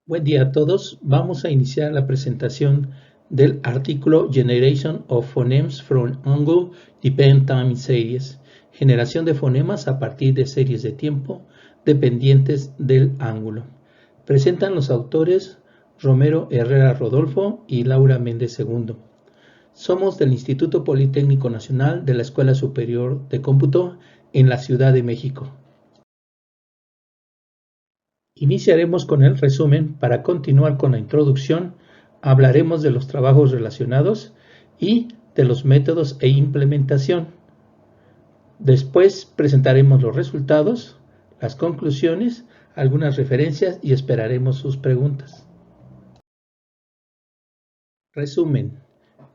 Buen día a todos. Vamos a iniciar la presentación del artículo Generation of Phonemes from Angle Dependent Time Series. Generación de fonemas a partir de series de tiempo dependientes del ángulo. Presentan los autores Romero Herrera Rodolfo y Laura Méndez II. Somos del Instituto Politécnico Nacional de la Escuela Superior de Cómputo en la Ciudad de México. Iniciaremos con el resumen. Para continuar con la introducción, hablaremos de los trabajos relacionados y de los métodos e implementación. Después presentaremos los resultados, las conclusiones, algunas referencias y esperaremos sus preguntas. Resumen.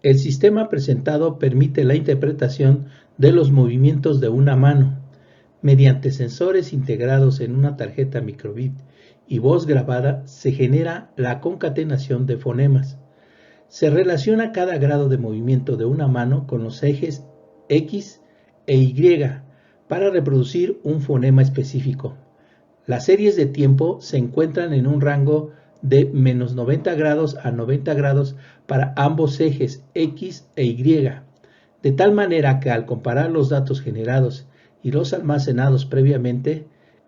El sistema presentado permite la interpretación de los movimientos de una mano mediante sensores integrados en una tarjeta microbit y voz grabada. Se genera la concatenación de fonemas. Se relaciona cada grado de movimiento de una mano con los ejes X e Y para reproducir un fonema específico. Las series de tiempo se encuentran en un rango de menos 90 grados a 90 grados para ambos ejes X e Y, de tal manera que al comparar los datos generados y los almacenados previamente,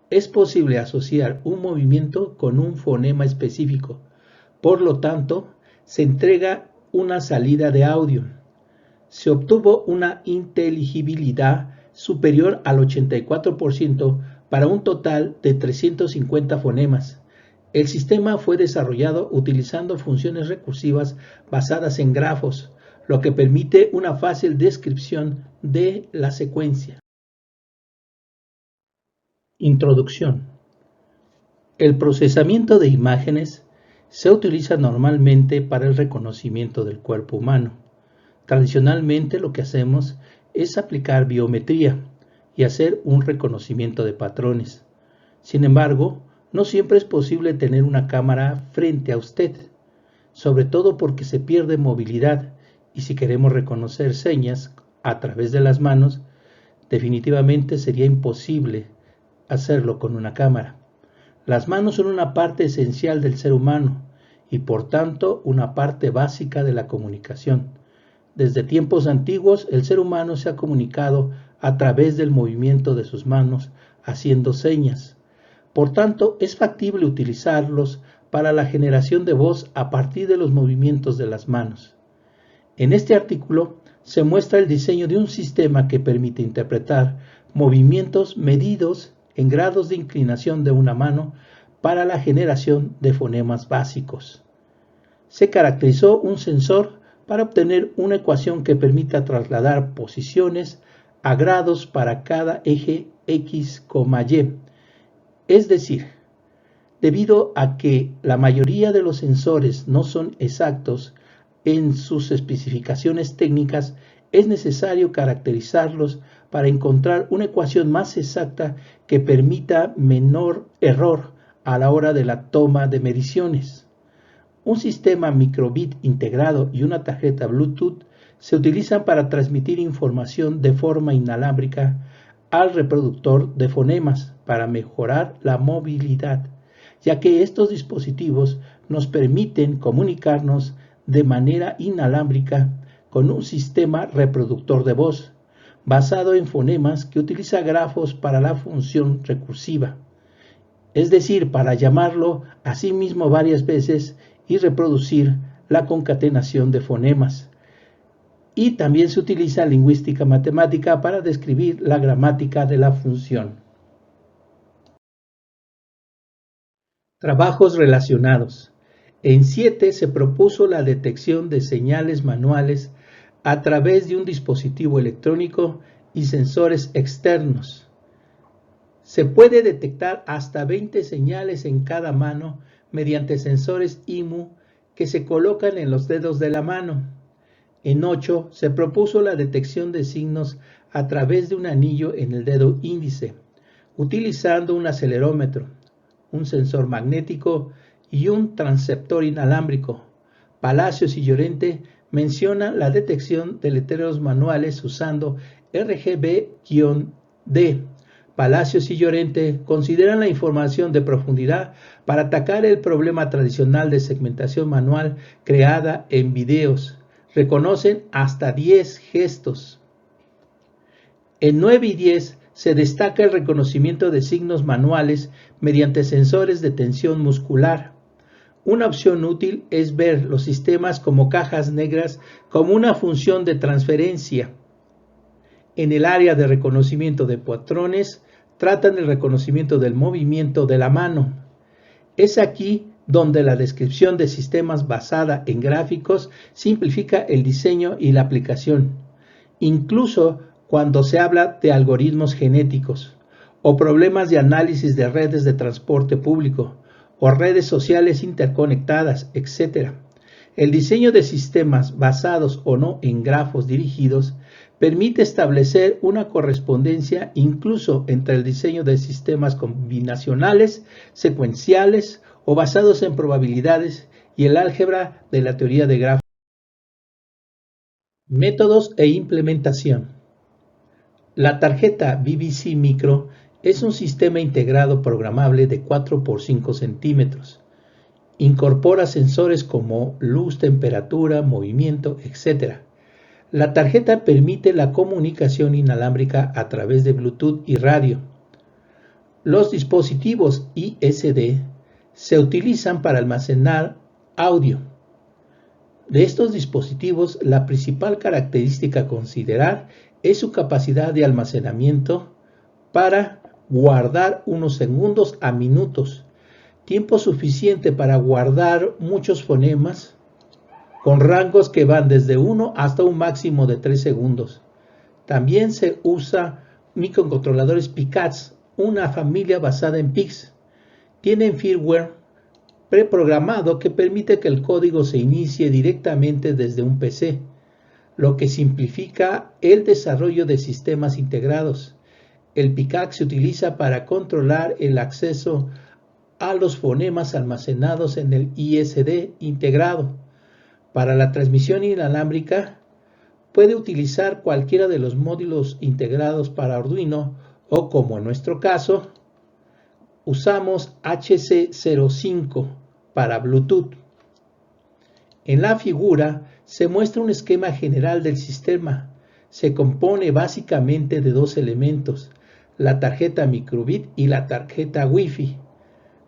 es posible asociar un movimiento con un fonema específico. Por lo tanto, se entrega una salida de audio. Se obtuvo una inteligibilidad superior al 84% para un total de 350 fonemas. El sistema fue desarrollado utilizando funciones recursivas basadas en grafos, lo que permite una fácil descripción de la secuencia. Introducción. El procesamiento de imágenes se utiliza normalmente para el reconocimiento del cuerpo humano. Tradicionalmente lo que hacemos es aplicar biometría y hacer un reconocimiento de patrones. Sin embargo, no siempre es posible tener una cámara frente a usted, sobre todo porque se pierde movilidad, y si queremos reconocer señas a través de las manos, definitivamente sería imposible hacerlo con una cámara. Las manos son una parte esencial del ser humano y por tanto una parte básica de la comunicación. Desde tiempos antiguos el ser humano se ha comunicado a través del movimiento de sus manos haciendo señas. Por tanto, es factible utilizarlos para la generación de voz a partir de los movimientos de las manos. En este artículo se muestra el diseño de un sistema que permite interpretar movimientos medidos en grados de inclinación de una mano para la generación de fonemas básicos. Se caracterizó un sensor para obtener una ecuación que permita trasladar posiciones a grados para cada eje X, Y. Es decir, debido a que la mayoría de los sensores no son exactos en sus especificaciones técnicas, es necesario caracterizarlos para encontrar una ecuación más exacta que permita menor error a la hora de la toma de mediciones. Un sistema microbit integrado y una tarjeta Bluetooth se utilizan para transmitir información de forma inalámbrica al reproductor de fonemas para mejorar la movilidad, ya que estos dispositivos nos permiten comunicarnos de manera inalámbrica con un sistema reproductor de voz basado en fonemas que utiliza grafos para la función recursiva, es decir, para llamarlo a sí mismo varias veces y reproducir la concatenación de fonemas. Y también se utiliza lingüística matemática para describir la gramática de la función. Trabajos relacionados. En 7 se propuso la detección de señales manuales a través de un dispositivo electrónico y sensores externos. Se puede detectar hasta 20 señales en cada mano mediante sensores IMU que se colocan en los dedos de la mano. En 8 se propuso la detección de signos a través de un anillo en el dedo índice, utilizando un acelerómetro, un sensor magnético y un transceptor inalámbrico. Palacios y Llorente mencionan la detección de letreros manuales usando RGB-D Palacios y Llorente consideran la información de profundidad para atacar el problema tradicional de segmentación manual creada en videos. Reconocen hasta 10 gestos. En 9 y 10 se destaca el reconocimiento de signos manuales mediante sensores de tensión muscular. Una opción útil es ver los sistemas como cajas negras como una función de transferencia. En el área de reconocimiento de patrones, tratan el reconocimiento del movimiento de la mano. Es aquí donde la descripción de sistemas basada en gráficos simplifica el diseño y la aplicación, incluso cuando se habla de algoritmos genéticos o problemas de análisis de redes de transporte público o redes sociales interconectadas, etc. El diseño de sistemas basados o no en grafos dirigidos permite establecer una correspondencia incluso entre el diseño de sistemas combinacionales, secuenciales o basados en probabilidades y el álgebra de la teoría de grafos. Métodos e implementación. La tarjeta BBC Micro es un sistema integrado programable de 4 por 5 centímetros. Incorpora sensores como luz, temperatura, movimiento, etc. La tarjeta permite la comunicación inalámbrica a través de Bluetooth y radio. Los dispositivos ISD se utilizan para almacenar audio. De estos dispositivos, la principal característica a considerar es su capacidad de almacenamiento para guardar unos segundos a minutos, tiempo suficiente para guardar muchos fonemas, con rangos que van desde 1 hasta un máximo de 3 segundos. También se usa microcontroladores PICADS, una familia basada en PICs. Tienen firmware preprogramado que permite que el código se inicie directamente desde un PC, lo que simplifica el desarrollo de sistemas integrados. El PICAD se utiliza para controlar el acceso a los fonemas almacenados en el ISD integrado. Para la transmisión inalámbrica, puede utilizar cualquiera de los módulos integrados para Arduino o, como en nuestro caso, usamos HC05 para Bluetooth. En la figura se muestra un esquema general del sistema. Se compone básicamente de dos elementos, la tarjeta microbit y la tarjeta Wi-Fi.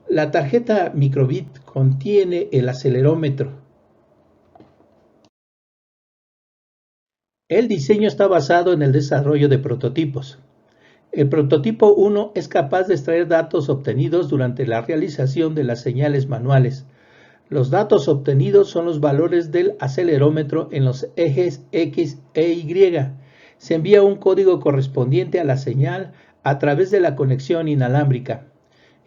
La tarjeta microbit contiene el acelerómetro. El diseño está basado en el desarrollo de prototipos. El prototipo 1 es capaz de extraer datos obtenidos durante la realización de las señales manuales. Los datos obtenidos son los valores del acelerómetro en los ejes X e Y. Se envía un código correspondiente a la señal a través de la conexión inalámbrica.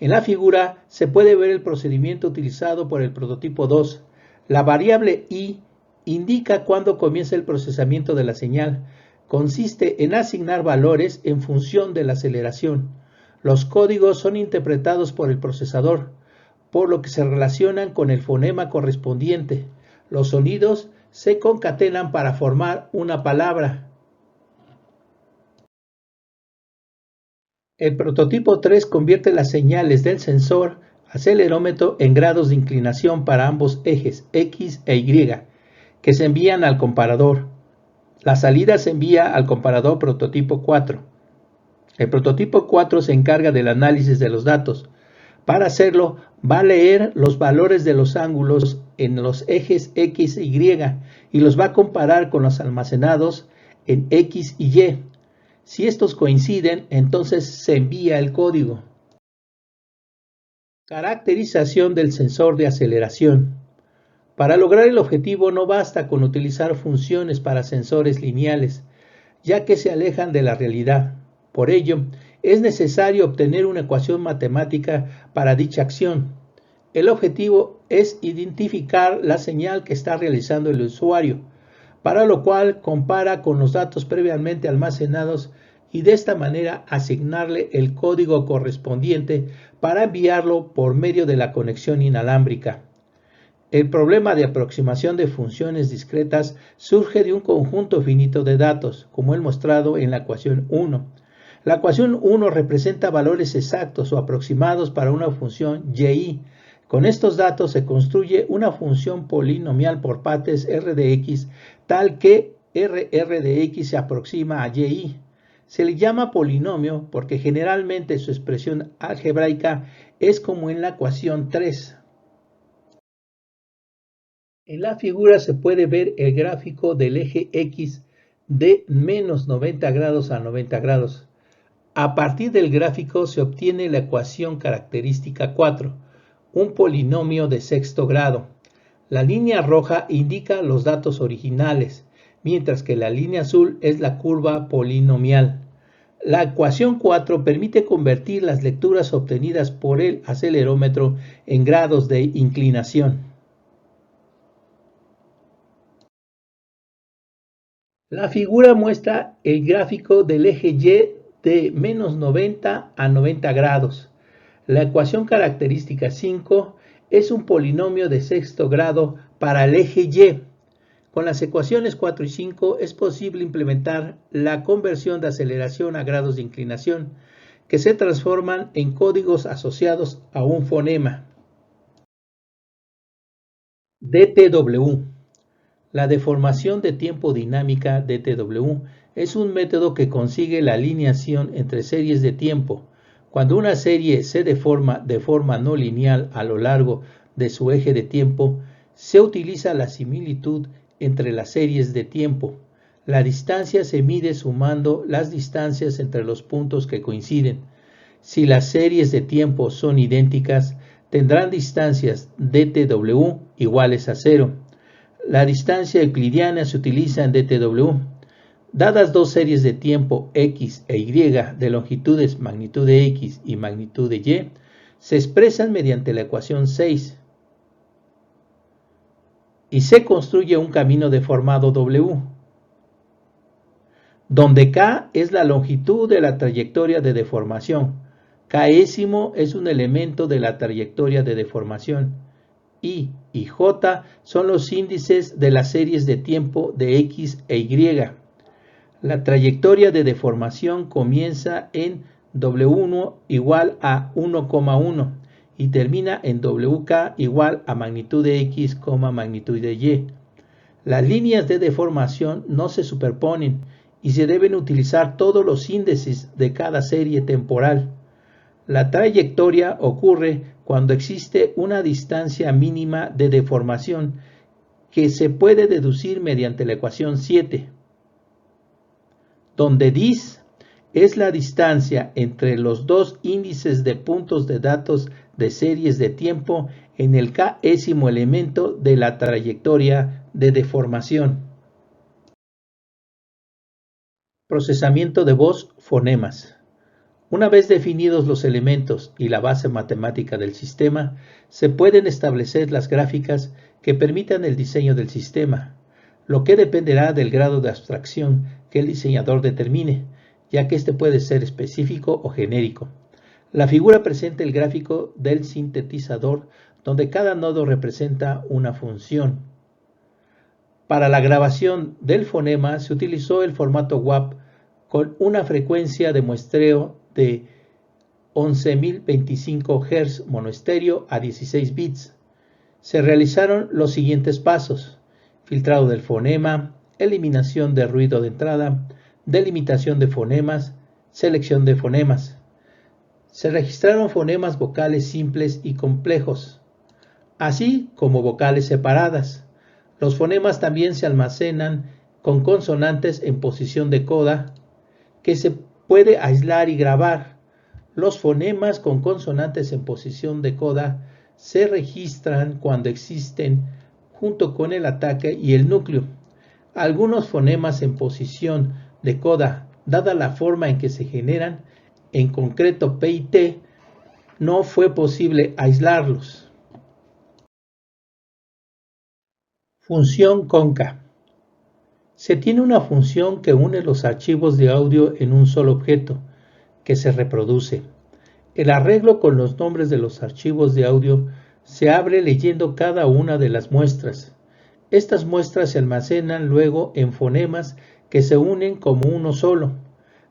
En la figura se puede ver el procedimiento utilizado por el prototipo 2. La variable I indica cuándo comienza el procesamiento de la señal. Consiste en asignar valores en función de la aceleración. Los códigos son interpretados por el procesador, por lo que se relacionan con el fonema correspondiente. Los sonidos se concatenan para formar una palabra. El prototipo 3 convierte las señales del sensor acelerómetro en grados de inclinación para ambos ejes X e Y, que se envían al comparador. La salida se envía al comparador prototipo 4. El prototipo 4 se encarga del análisis de los datos. Para hacerlo, va a leer los valores de los ángulos en los ejes X e Y y los va a comparar con los almacenados en X y Y. Si estos coinciden, entonces se envía el código. Caracterización del sensor de aceleración. Para lograr el objetivo no basta con utilizar funciones para sensores lineales, ya que se alejan de la realidad. Por ello, es necesario obtener una ecuación matemática para dicha acción. El objetivo es identificar la señal que está realizando el usuario, para lo cual compara con los datos previamente almacenados y de esta manera asignarle el código correspondiente para enviarlo por medio de la conexión inalámbrica. El problema de aproximación de funciones discretas surge de un conjunto finito de datos, como el mostrado en la ecuación 1. La ecuación 1 representa valores exactos o aproximados para una función y. Con estos datos se construye una función polinomial por partes r de x tal que r de x se aproxima a y. Se le llama polinomio porque generalmente su expresión algebraica es como en la ecuación 3. En la figura se puede ver el gráfico del eje x de menos 90 grados a 90 grados. A partir del gráfico se obtiene la ecuación característica 4, un polinomio de sexto grado. La línea roja indica los datos originales, mientras que la línea azul es la curva polinomial. La ecuación 4 permite convertir las lecturas obtenidas por el acelerómetro en grados de inclinación. La figura muestra el gráfico del eje Y de menos 90 a 90 grados. La ecuación característica 5 es un polinomio de sexto grado para el eje Y. Con las ecuaciones 4 y 5 es posible implementar la conversión de aceleración a grados de inclinación, que se transforman en códigos asociados a un fonema. DTW. La deformación de tiempo dinámica DTW es un método que consigue la alineación entre series de tiempo. Cuando una serie se deforma de forma no lineal a lo largo de su eje de tiempo, se utiliza la similitud entre las series de tiempo. La distancia se mide sumando las distancias entre los puntos que coinciden. Si las series de tiempo son idénticas, tendrán distancias DTW iguales a 0. La distancia euclidiana se utiliza en DTW. Dadas dos series de tiempo x e y de longitudes magnitud de x y magnitud de y, se expresan mediante la ecuación 6 y se construye un camino deformado W, donde k es la longitud de la trayectoria de deformación, késimo es un elemento de la trayectoria de deformación, y j son los índices de las series de tiempo de x e y. La trayectoria de deformación comienza en W1 igual a 1,1 y termina en WK igual a magnitud de x, magnitud de y. Las líneas de deformación no se superponen y se deben utilizar todos los índices de cada serie temporal. La trayectoria ocurre cuando existe una distancia mínima de deformación que se puede deducir mediante la ecuación 7, donde dis es la distancia entre los dos índices de puntos de datos de series de tiempo en el késimo elemento de la trayectoria de deformación. Procesamiento de voz, fonemas. Una vez definidos los elementos y la base matemática del sistema, se pueden establecer las gráficas que permitan el diseño del sistema, lo que dependerá del grado de abstracción que el diseñador determine, ya que este puede ser específico o genérico. La figura presenta el gráfico del sintetizador, donde cada nodo representa una función. Para la grabación del fonema se utilizó el formato WAV con una frecuencia de muestreo de 11.025 Hz monoestéreo a 16 bits. Se realizaron los siguientes pasos: filtrado del fonema, eliminación de ruido de entrada, delimitación de fonemas, selección de fonemas. Se registraron fonemas vocales simples y complejos, así como vocales separadas. Los fonemas también se almacenan con consonantes en posición de coda, que se puede aislar y grabar. Los fonemas con consonantes en posición de coda se registran cuando existen junto con el ataque y el núcleo. Algunos fonemas en posición de coda, dada la forma en que se generan, en concreto P y T, no fue posible aislarlos. Función conca. Se tiene una función que une los archivos de audio en un solo objeto, que se reproduce. El arreglo con los nombres de los archivos de audio se abre leyendo cada una de las muestras. Estas muestras se almacenan luego en fonemas que se unen como uno solo.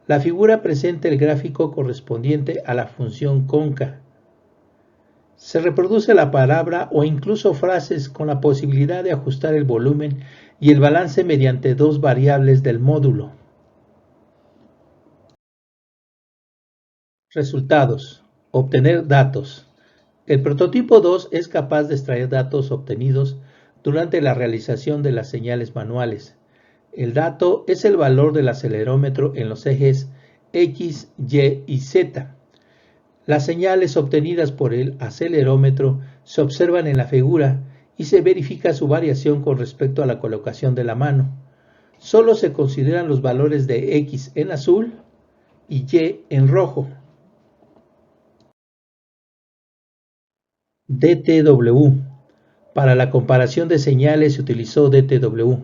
La figura presenta el gráfico correspondiente a la función conca. Se reproduce la palabra o incluso frases con la posibilidad de ajustar el volumen y el balance mediante dos variables del módulo. Resultados. Obtener datos. El prototipo 2 es capaz de extraer datos obtenidos durante la realización de las señales manuales. El dato es el valor del acelerómetro en los ejes X, Y y Z. Las señales obtenidas por el acelerómetro se observan en la figura y se verifica su variación con respecto a la colocación de la mano. Solo se consideran los valores de X en azul y Y en rojo. DTW. Para la comparación de señales se utilizó DTW.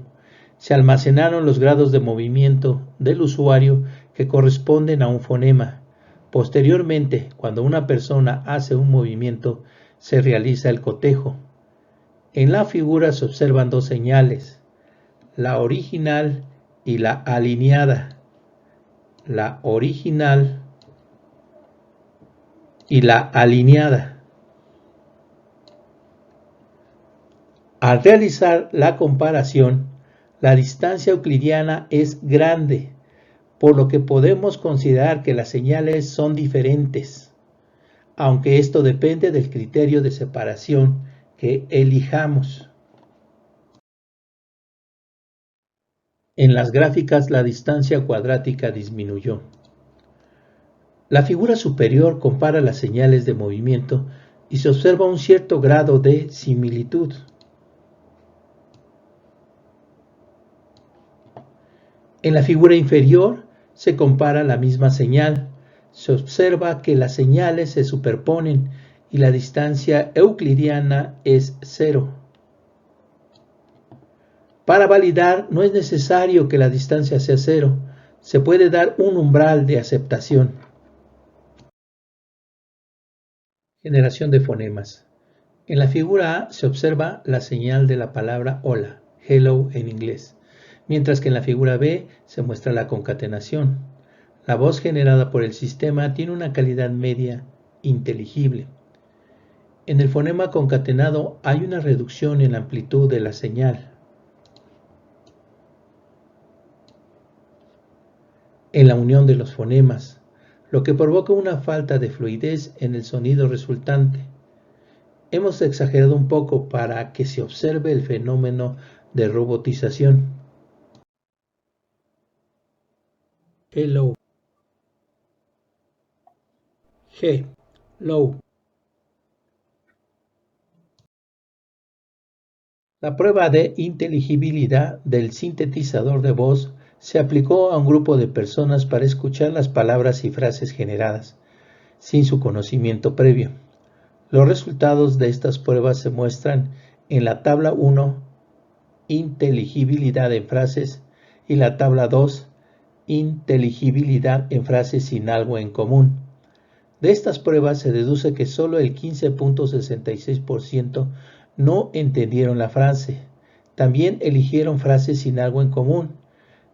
Se almacenaron los grados de movimiento del usuario que corresponden a un fonema. Posteriormente, cuando una persona hace un movimiento, se realiza el cotejo. En la figura se observan dos señales, la original y la alineada. La original y la alineada. Al realizar la comparación, la distancia euclidiana es grande, por lo que podemos considerar que las señales son diferentes, aunque esto depende del criterio de separación que elijamos. En las gráficas la distancia cuadrática disminuyó. La figura superior compara las señales de movimiento y se observa un cierto grado de similitud. En la figura inferior se compara la misma señal. Se observa que las señales se superponen y la distancia euclidiana es 0. Para validar no es necesario que la distancia sea 0. Se puede dar un umbral de aceptación. Generación de fonemas. En la figura A se observa la señal de la palabra hola, hello en inglés, mientras que en la figura B se muestra la concatenación. La voz generada por el sistema tiene una calidad media inteligible. En el fonema concatenado hay una reducción en la amplitud de la señal. En la unión de los fonemas, lo que provoca una falta de fluidez en el sonido resultante. Hemos exagerado un poco para que se observe el fenómeno de robotización. Hello. G. Low. La prueba de inteligibilidad del sintetizador de voz se aplicó a un grupo de personas para escuchar las palabras y frases generadas, sin su conocimiento previo. Los resultados de estas pruebas se muestran en la tabla 1, inteligibilidad en frases, y la tabla 2, inteligibilidad en frases sin algo en común. De estas pruebas se deduce que solo el 15.66% no entendieron la frase. También eligieron frases sin algo en común,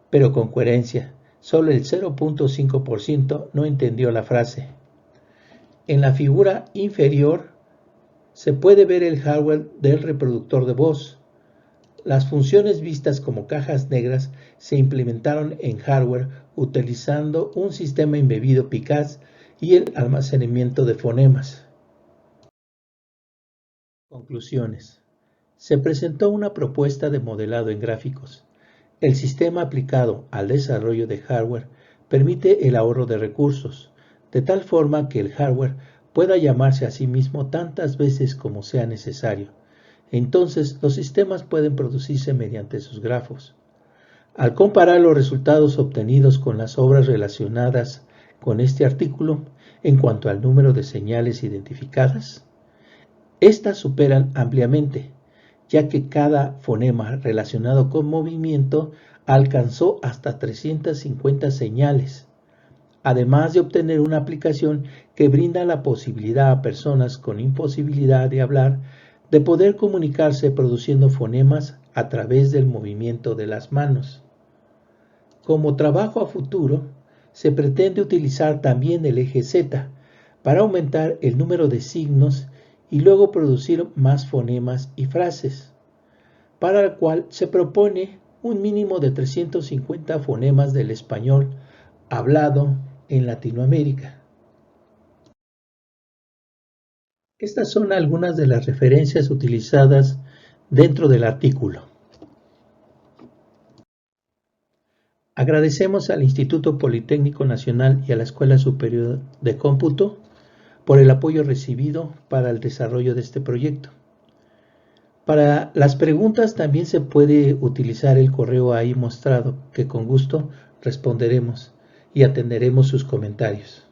pero con coherencia. Solo el 0.5% no entendió la frase. En la figura inferior se puede ver el hardware del reproductor de voz. Las funciones vistas como cajas negras se implementaron en hardware utilizando un sistema embebido eficaz y el almacenamiento de fonemas. Conclusiones. Se presentó una propuesta de modelado en gráficos. El sistema aplicado al desarrollo de hardware permite el ahorro de recursos, de tal forma que el hardware pueda llamarse a sí mismo tantas veces como sea necesario. Entonces, los sistemas pueden producirse mediante sus grafos. Al comparar los resultados obtenidos con las obras relacionadas con este artículo, en cuanto al número de señales identificadas, estas superan ampliamente, ya que cada fonema relacionado con movimiento alcanzó hasta 350 señales, además de obtener una aplicación que brinda la posibilidad a personas con imposibilidad de hablar de poder comunicarse produciendo fonemas a través del movimiento de las manos. Como trabajo a futuro, se pretende utilizar también el eje Z para aumentar el número de signos y luego producir más fonemas y frases, para el cual se propone un mínimo de 350 fonemas del español hablado en Latinoamérica. Estas son algunas de las referencias utilizadas dentro del artículo. Agradecemos al Instituto Politécnico Nacional y a la Escuela Superior de Cómputo por el apoyo recibido para el desarrollo de este proyecto. Para las preguntas también se puede utilizar el correo ahí mostrado, que con gusto responderemos y atenderemos sus comentarios.